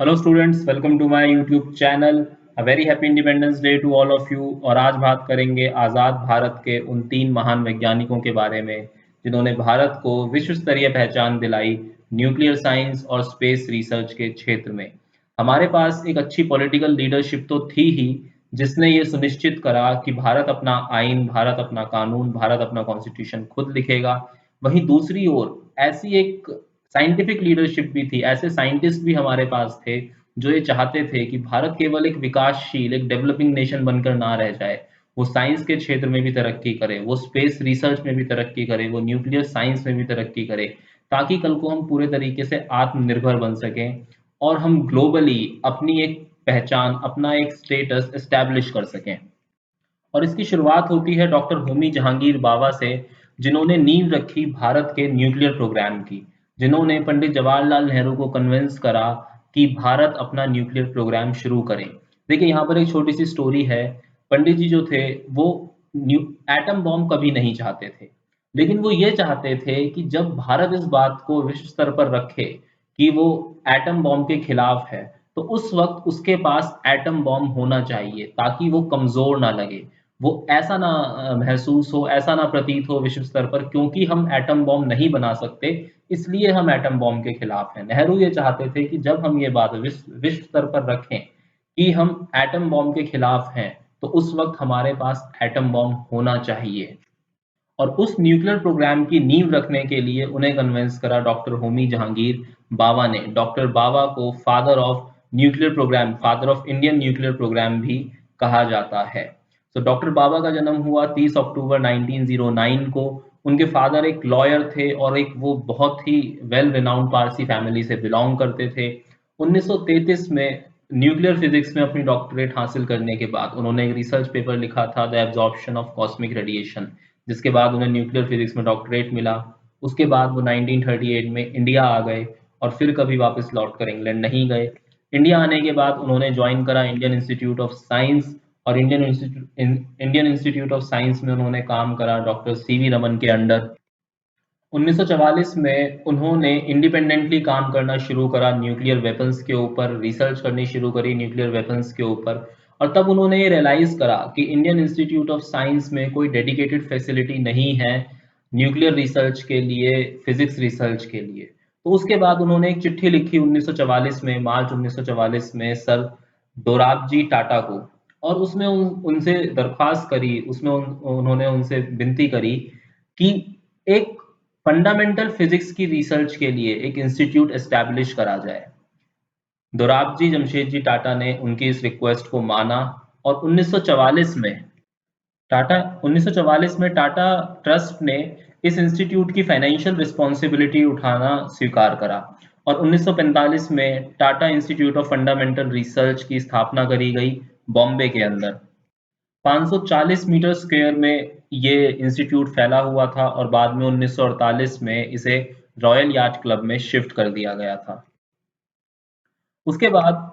Hello students, welcome to my YouTube channel. A very happy Independence Day to all of you. और आज बात करेंगे आज़ाद भारत के उन 3 महान वैज्ञानिकों के बारे में जिन्होंने भारत को विश्व स्तरीय पहचान दिलाई न्यूक्लियर साइंस और स्पेस रिसर्च के क्षेत्र में। हमारे पास एक अच्छी पॉलिटिकल लीडरशिप तो थी ही, जिसने ये सुनिश्चित करा कि भारत अपना आइन, भारत अपना कानून, भारत अपना कॉन्स्टिट्यूशन खुद लिखेगा। वहीं दूसरी ओर ऐसी एक साइंटिफिक लीडरशिप भी थी, ऐसे साइंटिस्ट भी हमारे पास थे जो ये चाहते थे कि भारत केवल एक विकासशील, एक डेवलपिंग नेशन बनकर ना रह जाए। वो साइंस के क्षेत्र में भी तरक्की करे, वो स्पेस रिसर्च में भी तरक्की करे, वो न्यूक्लियर साइंस में भी तरक्की करे, ताकि कल को हम पूरे तरीके से आत्मनिर्भर बन सकें और हम ग्लोबली अपनी एक पहचान, अपना एक स्टेटस एस्टैब्लिश कर सकें। और इसकी शुरुआत होती है डॉक्टर होमी जहांगीर बाबा से, जिन्होंने नींव रखी भारत के न्यूक्लियर प्रोग्राम की, जिन्होंने पंडित जवाहरलाल नेहरू को कन्विंस करा कि भारत अपना न्यूक्लियर प्रोग्राम शुरू करें। देखिए, यहाँ पर एक छोटी सी स्टोरी है। पंडित जी जो थे वो न्यू एटम बॉम्ब कभी नहीं चाहते थे, लेकिन वो ये चाहते थे कि जब भारत इस बात को विश्व स्तर पर रखे कि वो एटम बॉम्ब के खिलाफ है, तो उस वक्त उसके पास एटम बॉम्ब होना चाहिए ताकि वो कमजोर ना लगे, वो ऐसा ना महसूस हो, ऐसा ना प्रतीत हो विश्व स्तर पर, क्योंकि हम एटम बॉम्ब नहीं बना सकते, इसलिए हम एटम बॉम्ब के खिलाफ हैं। नेहरू ये चाहते थे कि जब हम ये बात विश्व स्तर पर रखें कि हम एटम बॉम्ब के खिलाफ हैं, तो उस वक्त हमारे पास एटम बॉम्ब होना चाहिए। और उस न्यूक्लियर प्रोग्राम की नींव रखने के लिए उन्हें कन्विंस करा डॉक्टर होमी जहांगीर बाबा ने। डॉक्टर बाबा को father of nuclear programme, father of Indian nuclear programme भी कहा जाता है। तो डॉक्टर बाबा का जन्म हुआ 30 अक्टूबर 1909 को। उनके फादर एक लॉयर थे और एक वो बहुत ही वेल रिनाउंड पारसी फैमिली से बिलोंग करते थे। 1933 में न्यूक्लियर फिजिक्स में अपनी डॉक्टरेट हासिल करने के बाद उन्होंने एक रिसर्च पेपर लिखा था, the absorption of cosmic radiation, जिसके बाद उन्हें न्यूक्लियर फिजिक्स में डॉक्टरेट मिला। उसके बाद वो 1938 में इंडिया आ गए और फिर कभी वापस लौट कर इंग्लैंड नहीं गए। इंडिया आने के बाद उन्होंने ज्वाइन करा इंडियन इंस्टीट्यूट ऑफ साइंस, और इंडियन इंस्टीट्यूट ऑफ साइंस में उन्होंने काम करा डॉक्टर सीवी रमन के अंडर। 1944 में उन्होंने इंडिपेंडेंटली काम करना शुरू करा, न्यूक्लियर वेपन्स के ऊपर रिसर्च करनी शुरू करी, न्यूक्लियर वेपन्स के ऊपर। और तब उन्होंने ये रियलाइज करा कि इंडियन इंस्टीट्यूट ऑफ साइंस में कोई डेडिकेटेड फैसिलिटी नहीं है न्यूक्लियर रिसर्च के लिए, फिजिक्स रिसर्च के लिए। तो उसके बाद उन्होंने एक चिट्ठी लिखी 1944 में, मार्च 1944 में, सर दोराबजी टाटा को। और उसमें उनसे दरख्वास्त करी, उसमें उन्होंने उनसे विनती करी कि एक फंडामेंटल फिजिक्स की रिसर्च के लिए एक इंस्टीट्यूट एस्टैब्लिश करा जाए। दोराबजी जमशेदजी टाटा ने उनकी इस रिक्वेस्ट को माना और 1944 में टाटा ट्रस्ट ने इस इंस्टीट्यूट की फाइनेंशियल रिस्पॉन्सिबिलिटी उठाना स्वीकार करा। और 1945 में Tata institute of fundamental research की स्थापना करी गई बॉम्बे के अंदर। 540 मीटर स्क्वायर में ये इंस्टीट्यूट फैला हुआ था और बाद में 1948 में इसे रॉयल याट क्लब में शिफ्ट कर दिया गया था। उसके बाद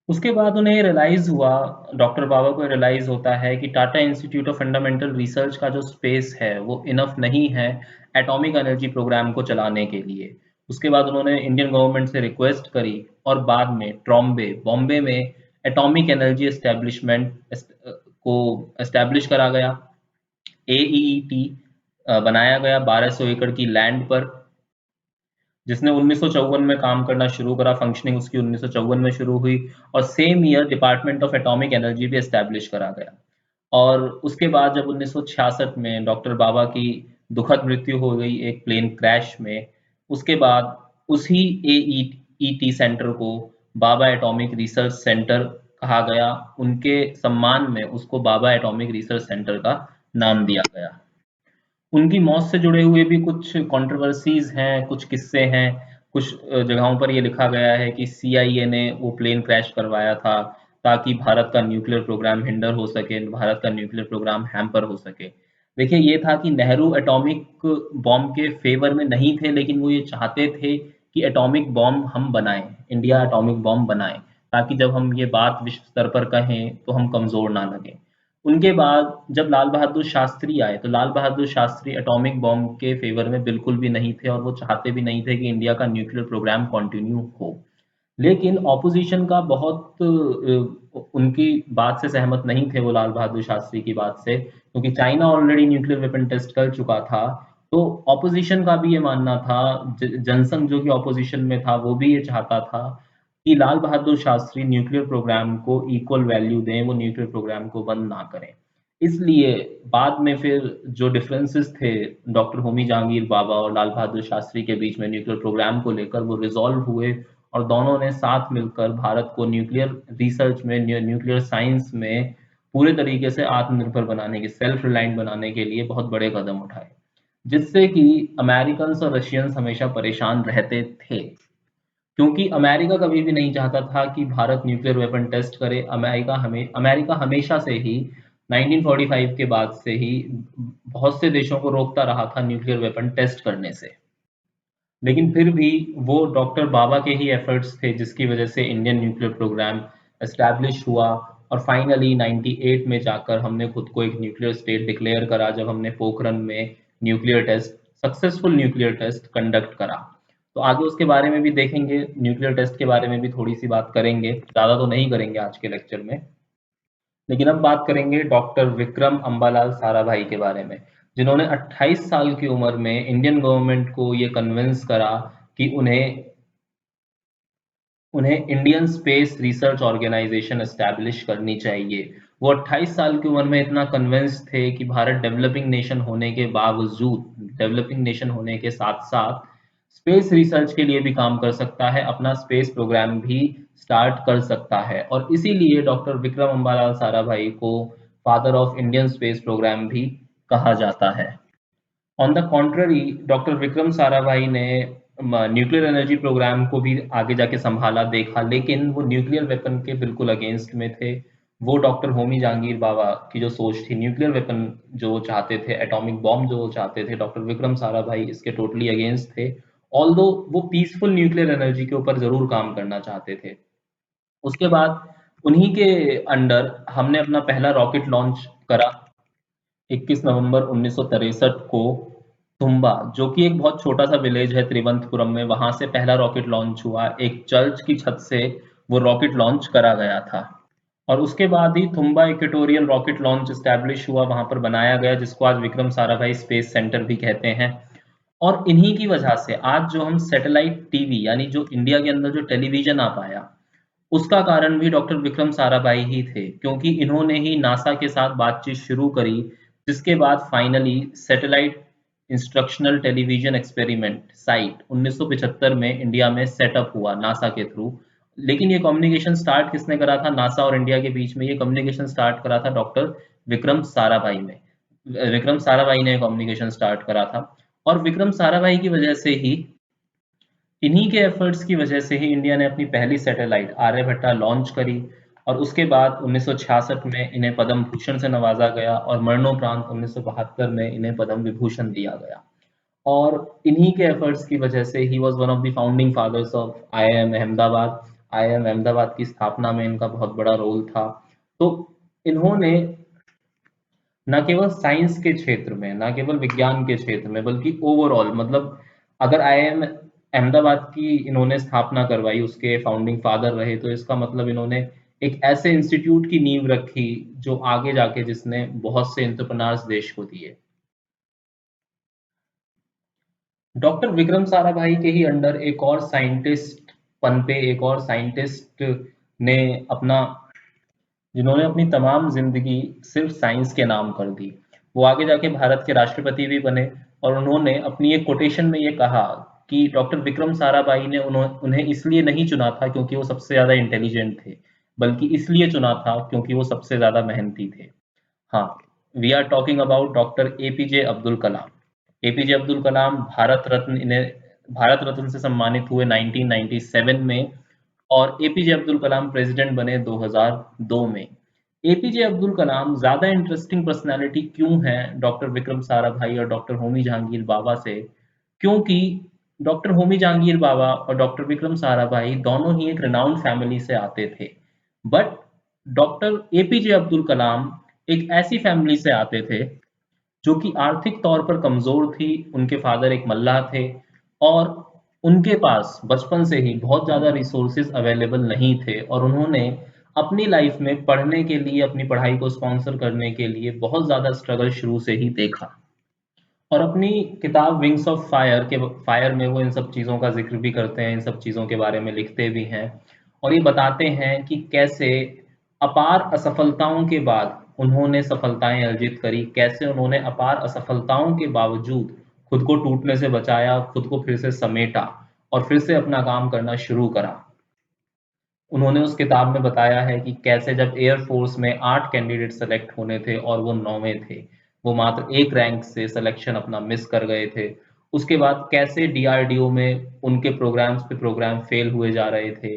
उसके बाद उन्हें रियलाइज हुआ, डॉक्टर बाबा को रियलाइज होता है कि Tata institute of fundamental research का जो स्पेस है वो इनफ नहीं है एटॉमिक एनर्जी प्रोग्राम को चलाने के लिए। उसके बाद उन्होंने इंडियन गवर्नमेंट से रिक्वेस्ट करी और बाद में बॉम्बे में एटॉमिक एनर्जी एस्टेब्लिशमेंट को एस्टेब्लिश करा गया। AEET बनाया गया 1200 एकड़ की लैंड पर, जिसने 1954 में काम करना शुरू करा। फंक्शनिंग उसकी 1954 में शुरू हुई और same year department of atomic energy भी एस्टैब्लिश करा गया। और उसके बाद जब 1966 में डॉक्टर बाबा की दुखद मृत्यु हो गई एक प्लेन क्रैश में, उसके बाद उसी AEET सेंटर को बाबा एटॉमिक रिसर्च सेंटर कहा गया। उनके सम्मान में उसको बाबा एटॉमिक रिसर्च सेंटर का नाम दिया गया। उनकी मौत से जुड़े हुए भी कुछ कंट्रोवर्सीज हैं, कुछ किस्से हैं। कुछ जगहों पर ये लिखा गया है कि CIA ने वो प्लेन क्रैश करवाया था ताकि भारत का न्यूक्लियर प्रोग्राम हिंडर हो सके, भारत का न्यूक्लियर प्रोग्राम हैम्पर हो सके। देखिए, ये था कि नेहरू एटॉमिक बॉम्ब के फेवर में नहीं थे, लेकिन वो ये चाहते थे कि एटॉमिक बॉम्ब हम बनाएं, इंडिया एटॉमिक बॉम्ब बनाए, ताकि जब हम ये बात विश्व स्तर पर कहें तो हम कमजोर ना लगें। उनके बाद जब लाल बहादुर शास्त्री आए तो लाल बहादुर शास्त्री एटॉमिक बॉम्ब के फेवर में बिल्कुल भी नहीं थे और वो चाहते भी नहीं थे कि इंडिया का न्यूक्लियर प्रोग्राम कंटिन्यू हो। लेकिन ऑपोजिशन का बहुत उनकी बात से सहमत नहीं थे वो लाल बहादुर शास्त्री की बात से, क्योंकि China already nuclear weapon test कर चुका था। तो ऑपोजिशन का भी ये मानना था, जनसंघ जो कि ऑपोजिशन में था वो भी ये चाहता था कि लाल बहादुर शास्त्री न्यूक्लियर प्रोग्राम को इक्वल वैल्यू दें, वो न्यूक्लियर प्रोग्राम को बंद ना करें। इसलिए बाद में फिर जो डिफरेंसेस थे डॉक्टर होमी जहांगीर बाबा और लाल बहादुर शास्त्री के बीच में न्यूक्लियर प्रोग्राम को लेकर, वो रिजॉल्व हुए और दोनों ने साथ मिलकर भारत को न्यूक्लियर रिसर्च में, न्यूक्लियर साइंस में पूरे तरीके से आत्मनिर्भर बनाने के, सेल्फ रिलायंट बनाने के लिए बहुत बड़े कदम उठाए, जिससे कि अमेरिकन और रशियंस हमेशा परेशान रहते थे, क्योंकि अमेरिका कभी भी नहीं चाहता था कि भारत न्यूक्लियर वेपन टेस्ट करे। अमेरिका हमेशा से ही 1945 के बाद से ही बहुत से देशों को रोकता रहा था न्यूक्लियर वेपन टेस्ट करने से। लेकिन फिर भी वो डॉक्टर बाबा के ही एफर्ट्स थे जिसकी वजह से इंडियन न्यूक्लियर प्रोग्राम एस्टैब्लिश हुआ, और फाइनली 98 में जाकर हमने खुद को एक न्यूक्लियर स्टेट डिक्लेयर करा, जब हमने पोखरन में nuclear test, successful nuclear test conduct करा। तो आगे उसके बारे में भी देखेंगे, न्यूक्लियर टेस्ट के बारे में भी थोड़ी सी बात करेंगे, ज़्यादा तो नहीं करेंगे आज के लेक्चर में। लेकिन अब बात करेंगे डॉक्टर विक्रम अम्बालाल साराभाई के बारे में, जिन्होंने 28 साल की उम्र में इंडियन गवर्नमेंट को ये कन्विंस करा कि उन्हें उन्हें Indian Space Research Organisation establish करनी चाहिए। वो 28 साल की उम्र में इतना कन्विंस थे कि भारत डेवलपिंग नेशन होने के बावजूद, डेवलपिंग नेशन होने के साथ साथ स्पेस रिसर्च के लिए भी काम कर सकता है, अपना स्पेस प्रोग्राम भी स्टार्ट कर सकता है, और इसीलिए डॉक्टर विक्रम अम्बालाल साराभाई को father of Indian space programme भी कहा जाता है। On the contrary, doctor Vikram Sarabhai ने न्यूक्लियर एनर्जी प्रोग्राम को भी आगे जाके संभाला, देखा, लेकिन वो न्यूक्लियर वेपन के बिल्कुल अगेंस्ट में थे। वो डॉक्टर होमी जहांगीर बाबा की जो सोच थी, न्यूक्लियर वेपन जो वो चाहते थे, एटॉमिक बॉम्ब जो वो चाहते थे, डॉक्टर विक्रम साराभाई इसके टोटली अगेंस्ट थे। ऑल्दो वो पीसफुल न्यूक्लियर एनर्जी के ऊपर जरूर काम करना चाहते थे। उसके बाद उन्हीं के अंडर हमने अपना पहला रॉकेट लॉन्च करा 21 नवंबर 1963 को। तुम्बा, जो कि एक बहुत छोटा सा विलेज है त्रिवंतपुरम में, वहां से पहला रॉकेट लॉन्च हुआ। एक चर्च की छत से वो रॉकेट लॉन्च करा गया था, और उसके बाद ही तुम्बा इक्वेटोरियल रॉकेट लॉन्च एस्टैब्लिश हुआ, वहां पर बनाया गया, जिसको आज विक्रम साराभाई स्पेस सेंटर भी कहते हैं। और इन्हीं की वजह से आज जो हम सैटेलाइट टीवी, यानी जो इंडिया के अंदर जो टेलीविजन आ पाया, उसका कारण भी डॉक्टर विक्रम साराभाई ही थे, क्योंकि इन्होंने ही नासा के साथ बातचीत शुरू करी, जिसके बाद finally satellite instructional television experiment site 1975 में इंडिया में सेटअप हुआ नासा के थ्रू। लेकिन ये कम्युनिकेशन स्टार्ट किसने करा था नासा और इंडिया के बीच में? ये कम्युनिकेशन स्टार्ट करा था डॉक्टर विक्रम साराभाई ने। विक्रम साराभाई ने कम्युनिकेशन स्टार्ट करा था, और विक्रम साराभाई की वजह से ही, इन्हीं के एफर्ट्स की वजह से ही इंडिया ने अपनी पहली सैटेलाइट आर्यभट्टा लॉन्च करी, और उसके बाद 1966 में इन्हें पद्म भूषण से नवाजा गया, और मरणोपरांत 1972 में इन्हें पद्म विभूषण दिया गया। और इन्हीं के एफर्ट्स की वजह से ही was one of the founding fathers of IIM Ahmedabad. IIM Ahmedabad की स्थापना में इनका बहुत बड़ा रोल था। तो इन्होंने न केवल साइंस के क्षेत्र में, न केवल विज्ञान के क्षेत्र में, बल्कि ओवरऑल, मतलब अगर आईआईएम अहमदाबाद की इन्होंने स्थापना करवाई, उसके फाउंडिंग फादर रहे, तो इसका मतलब इन्होंने एक ऐसे इंस्टीट्यूट की नींव रखी जो आगे जाके जिसने बहुत से एंटरप्रेन्योर्स देश को दिए। डॉक्टर विक्रम साराभाई के ही अंडर एक और साइंटिस्ट पनपे, एक और साइंटिस्ट ने अपना, जिन्होंने अपनी तमाम जिंदगी सिर्फ साइंस के नाम कर दी। वो आगे जाके भारत के राष्ट्रपति भी बने, और उन्होंने अपनी एक कोटेशन में ये कहा कि डॉक्टर विक्रम साराभाई ने उन्हें इसलिए नहीं चुना था क्योंकि वो सबसे ज्यादा इंटेलिजेंट थे, बल्कि इसलिए चुना था क्योंकि वो सबसे ज्यादा मेहनती थे। हाँ, we are talking about doctor APJ Abdul Kalam. APJ Abdul Kalam Bharat Ratna से सम्मानित हुए 1997 में, और एपीजे अब्दुल कलाम प्रेसिडेंट बने 2002 में। एपीजे अब्दुल कलाम ज्यादा इंटरेस्टिंग पर्सनालिटी क्यों है डॉक्टर विक्रम साराभाई और डॉक्टर होमी जहांगीर बाबा से? क्योंकि डॉक्टर होमी जहांगीर बाबा और डॉक्टर विक्रम साराभाई दोनों ही एक रिनाउंड फैमिली से आते थे, बट डॉक्टर एपीजे अब्दुल कलाम एक ऐसी फैमिली से आते थे जो कि आर्थिक तौर पर कमजोर थी। उनके फादर एक मल्लाह थे और उनके पास बचपन से ही बहुत ज़्यादा रिसोर्सेज अवेलेबल नहीं थे और उन्होंने अपनी लाइफ में पढ़ने के लिए, अपनी पढ़ाई को स्पॉन्सर करने के लिए बहुत ज़्यादा स्ट्रगल शुरू से ही देखा। और अपनी किताब विंग्स ऑफ फायर में वो इन सब चीज़ों का जिक्र भी करते हैं, इन सब चीज़ों के बारे में लिखते भी हैं और ये बताते हैं कि कैसे अपार असफलताओं के बाद उन्होंने सफलताएं अर्जित करी, कैसे उन्होंने अपार असफलताओं के बावजूद खुद को टूटने से बचाया, खुद को फिर से समेटा और फिर से अपना काम करना शुरू करा। उन्होंने उस किताब में बताया है कि कैसे जब एयरफोर्स में 8 कैंडिडेट सेलेक्ट होने थे और वो 9वें थे, वो मात्र एक रैंक से सिलेक्शन अपना मिस कर गए थे। उसके बाद कैसे डीआरडीओ में उनके प्रोग्राम्स पे प्रोग्राम फेल हुए जा रहे थे।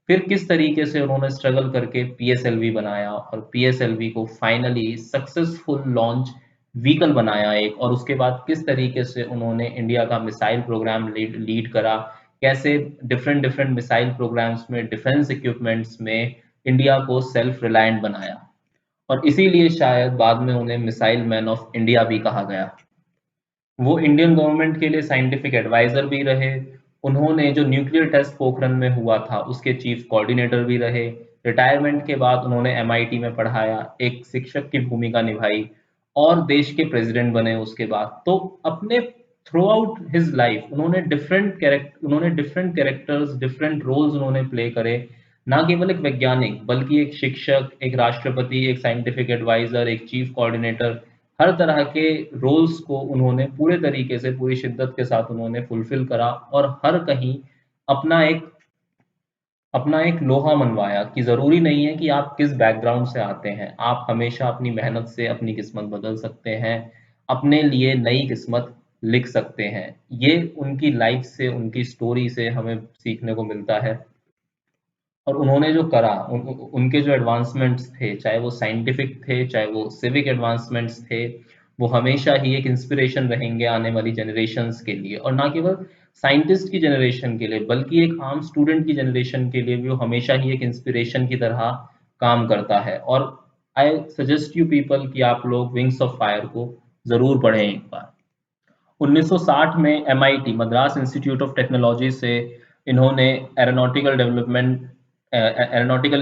फिर किस तरीके से उन्होंने स्ट्रगल करके पीएसएलवी बनाया और पीएसएलवी को फाइनली सक्सेसफुल लॉन्च व्हीकल बनाया एक, और उसके बाद किस तरीके से उन्होंने इंडिया का मिसाइल प्रोग्राम लीड करा, कैसे डिफरेंट डिफरेंट मिसाइल प्रोग्राम्स में, डिफेंस इक्विपमेंट्स में इंडिया को सेल्फ रिलायंट बनाया और इसीलिए शायद बाद में उन्हें मिसाइल मैन ऑफ इंडिया भी कहा गया। वो इंडियन गवर्नमेंट के लिए साइंटिफिक एडवाइजर भी रहे। उन्होंने जो न्यूक्लियर टेस्ट पोखरण में हुआ था उसके चीफ कोऑर्डिनेटर भी रहे। रिटायरमेंट के बाद उन्होंने एमआईटी में पढ़ाया, एक शिक्षक की भूमिका निभाई और देश के प्रेसिडेंट बने उसके बाद। तो अपने थ्रू आउट हिज लाइफ उन्होंने डिफरेंट कैरेक्टर्स, डिफरेंट रोल्स उन्होंने प्ले करे। ना केवल एक वैज्ञानिक बल्कि एक शिक्षक, एक राष्ट्रपति, एक साइंटिफिक एडवाइजर, एक चीफ कोऑर्डिनेटर, हर तरह के रोल्स को उन्होंने पूरे तरीके से, पूरी शिद्दत के साथ उन्होंने फुलफिल करा और हर कहीं अपना एक अपना एक लोहा मनवाया कि ज़रूरी नहीं है कि आप किस बैकग्राउंड से आते हैं, आप हमेशा अपनी मेहनत से अपनी किस्मत बदल सकते हैं, अपने लिए नई किस्मत लिख सकते हैं। ये उनकी लाइफ से, उनकी स्टोरी से हमें सीखने को मिलता है। और उन्होंने जो करा, उनके जो एडवांसमेंट्स थे, चाहे वो साइंटिफिक थे, चाहे वो सिविक एडवांसमेंट्स थे, वो हमेशा ही एक इंस्पिरेशन रहेंगे आने वाली जनरेशन्स के लिए, और ना केवल साइंटिस्ट की जनरेशन के लिए बल्कि एक आम स्टूडेंट की जनरेशन के लिए भी वो हमेशा ही एक इंस्पिरेशन की तरह काम करता है। और आई सजेस्ट यू पीपल कि आप लोग विंग्स ऑफ फायर को ज़रूर पढ़ें एक बार। 1960 में MIT, Madras institute of technology से इन्होंने एरोनॉटिकल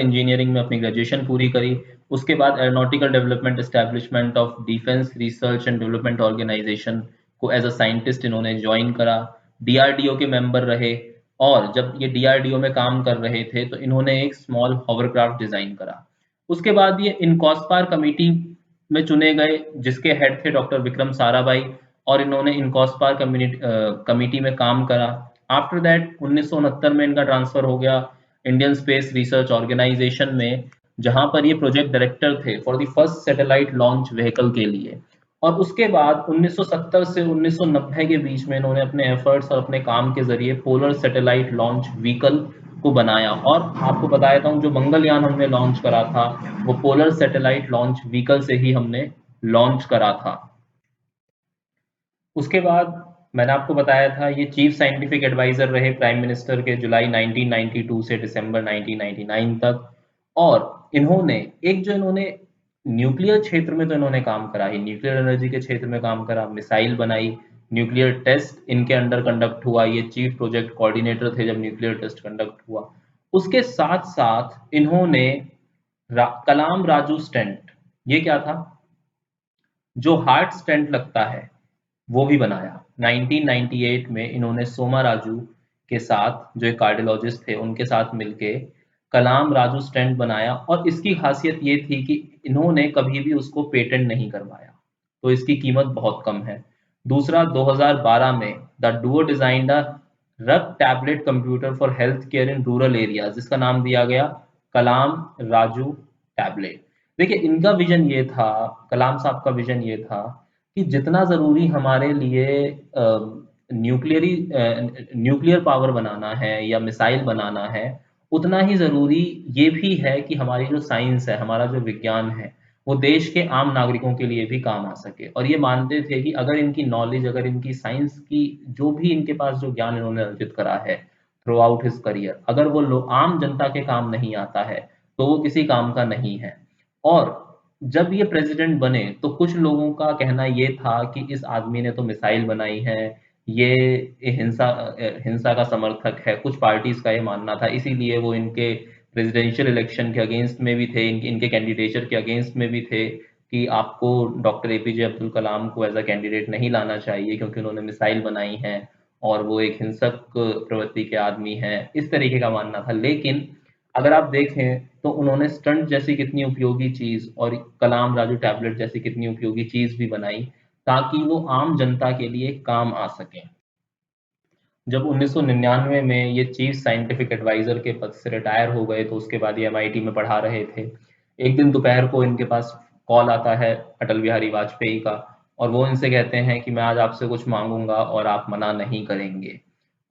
इंजीनियरिंग में अपनी ग्रेजुएशन पूरी करी। उसके बाद Aeronautical Development Establishment of Defence Research and Development Organisation को एज अ साइंटिस्ट इन्होंने ज्वाइन करा। डीआरडीओ के मेंबर रहे और जब ये डीआरडीओ में काम कर रहे थे तो इन्होंने एक स्मॉल हॉवरक्राफ्ट डिजाइन करा। उसके बाद ये इनकॉस्पार कमेटी में चुने गए जिसके हेड थे डॉक्टर विक्रम साराभाई, और इन्होंने इनकॉस्पार कमेटी में काम करा। आफ्टर दैट 1969 में इनका ट्रांसफर हो गया इंडियन स्पेस रिसर्च ऑर्गेनाइजेशन में, जहां पर ये प्रोजेक्ट डायरेक्टर थे for the first satellite launch vehicle के लिए। और उसके बाद 1970 से 1990 के बीच में इन्होंने अपने एफर्ट्स और अपने काम के जरिए पोलर सैटेलाइट लॉन्च व्हीकल को बनाया। और आपको बता देता हूँ, जो मंगलयान हमने लॉन्च करा था वो पोलर सैटेलाइट लॉन्च व्हीकल से ही हमने लॉन्च करा था। उसके बाद मैंने आपको बताया था ये चीफ साइंटिफिक एडवाइजर रहे प्राइम मिनिस्टर के जुलाई 1992 से दिसंबर 1999 तक। और इन्होंने न्यूक्लियर क्षेत्र में तो इन्होंने काम करा ही, न्यूक्लियर एनर्जी के क्षेत्र में काम करा, मिसाइल बनाई, न्यूक्लियर टेस्ट इनके अंडर कंडक्ट हुआ, ये चीफ प्रोजेक्ट कोऑर्डिनेटर थे जब न्यूक्लियर टेस्ट कंडक्ट हुआ। उसके साथ साथ इन्होंने कलाम राजू स्टेंट, ये क्या था, जो हार्ट स्टेंट लगता है, वो भी बनाया। 1998 में इन्होंने सोमा राजू के साथ, जो एक कार्डियोलॉजिस्ट थे, उनके साथ मिलके कलाम राजू स्टेंट बनाया। और इसकी खासियत ये थी कि इन्होंने कभी भी उसको पेटेंट नहीं करवाया, तो इसकी कीमत बहुत कम है। दूसरा, 2012 में the Duo design the rug tablet computer for health care in rural area, जिसका नाम दिया गया कलाम राजू टैबलेट। देखिए, इनका विजन ये था, कलाम साहब का विजन ये था कि जितना ज़रूरी हमारे लिए न्यूक्लियर पावर बनाना है या मिसाइल बनाना है, उतना ही ज़रूरी ये भी है कि हमारी जो साइंस है, हमारा जो विज्ञान है, वो देश के आम नागरिकों के लिए भी काम आ सके। और ये मानते थे कि अगर इनकी नॉलेज, अगर इनकी साइंस की जो भी इनके पास जो ज्ञान इन्होंने अर्जित करा है थ्रू आउट हिज करियर, अगर वो आम जनता के काम नहीं आता है तो वो किसी काम का नहीं है। और जब ये प्रेसिडेंट बने तो कुछ लोगों का कहना ये था कि इस आदमी ने तो मिसाइल बनाई है, ये हिंसा का समर्थक है। कुछ पार्टीज का ये मानना था, इसीलिए वो इनके प्रेसिडेंशियल इलेक्शन के अगेंस्ट में भी थे, इनके कैंडिडेचर के अगेंस्ट में भी थे कि आपको डॉक्टर एपीजे अब्दुल कलाम को एज अ कैंडिडेट नहीं लाना चाहिए क्योंकि उन्होंने मिसाइल बनाई है और वो एक हिंसक प्रवृत्ति के आदमी हैं, इस तरीके का मानना था। लेकिन अगर आप देखें तो उन्होंने स्टंट जैसी कितनी उपयोगी चीज और कलाम राजू टैबलेट जैसी कितनी उपयोगी चीज भी बनाई ताकि वो आम जनता के लिए काम आ सके। जब 1999 में ये चीफ साइंटिफिक एडवाइजर के पद से रिटायर हो गए तो उसके बाद ये एमआईटी में पढ़ा रहे थे। एक दिन दोपहर को इनके पास कॉल आता है अटल बिहारी वाजपेयी का, और वो इनसे कहते हैं कि मैं आज आपसे कुछ मांगूंगा और आप मना नहीं करेंगे।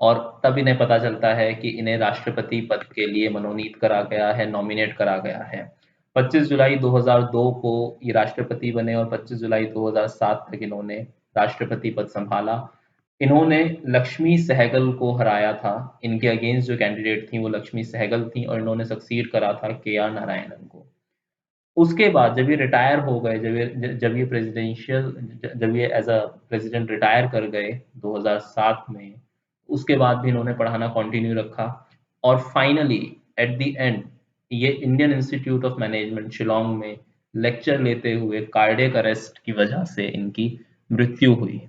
और तब इन्हें पता चलता है कि इन्हें राष्ट्रपति पद के लिए मनोनीत करा गया है, नॉमिनेट करा गया है। 25 जुलाई 2002 को ये राष्ट्रपति बने और 25 जुलाई 2007 तक इन्होंने राष्ट्रपति पद संभाला। इन्होंने लक्ष्मी सहगल को हराया था। इनके अगेंस्ट जो कैंडिडेट थी वो लक्ष्मी सहगल थी और इन्होंने सक्सीड करा था के आर नारायणन को। उसके बाद जब ये रिटायर हो गए, जब ये एज अ प्रेसिडेंट रिटायर कर गए 2007 में, उसके बाद भी इन्होंने पढ़ाना कंटिन्यू रखा। और फाइनली एट द एंड ये Indian institute of management Shillong में लेक्चर लेते हुए कार्डियक अरेस्ट की वजह से इनकी मृत्यु हुई।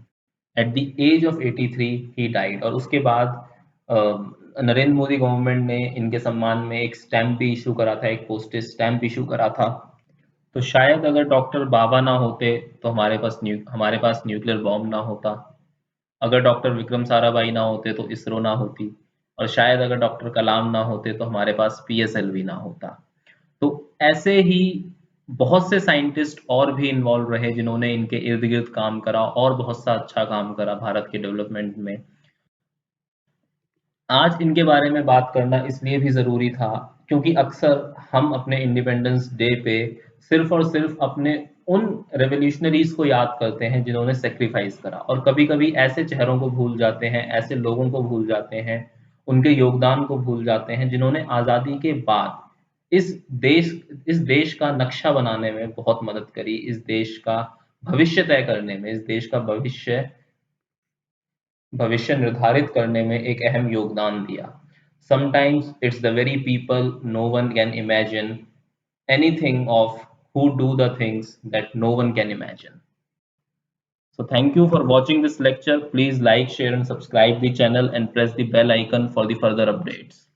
एट द एज ऑफ 83 ही डाइड। और उसके बाद नरेंद्र मोदी गवर्नमेंट ने इनके सम्मान में एक स्टैम्प भी इशू करा था, एक पोस्टेज स्टैम्प इशू करा था। तो शायद अगर डॉक्टर बाबा ना होते तो हमारे पास न्यूक्लियर बॉम्ब ना होता। अगर डॉक्टर विक्रम साराभाई ना होते तो इसरो ना होती। और शायद अगर डॉक्टर कलाम ना होते तो हमारे पास पीएसएलवी ना होता। तो ऐसे ही बहुत से साइंटिस्ट और भी इन्वॉल्व रहे जिन्होंने इनके इर्द गिर्द काम करा और बहुत सा अच्छा काम करा भारत के डेवलपमेंट में। आज इनके बारे में बात करना इसलिए भी ज़रूरी था क्योंकि अक्सर हम अपने इंडिपेंडेंस डे पे सिर्फ और सिर्फ अपने उन रेवोल्यूशनरीज को याद करते हैं जिन्होंने सेक्रीफाइस करा, और कभी-कभी ऐसे चेहरों को भूल जाते हैं, ऐसे लोगों को भूल जाते हैं, उनके योगदान को भूल जाते हैं जिन्होंने आज़ादी के बाद इस देश इस देश का नक्शा बनाने में बहुत मदद करी, इस देश का भविष्य तय करने में, इस देश का भविष्य निर्धारित करने में एक अहम योगदान दिया। Sometimes it's the very people no one can imagine anything of who do the things that no one can imagine. So thank you for watching this lecture. Please like, share and subscribe the channel and press the bell icon for the further updates.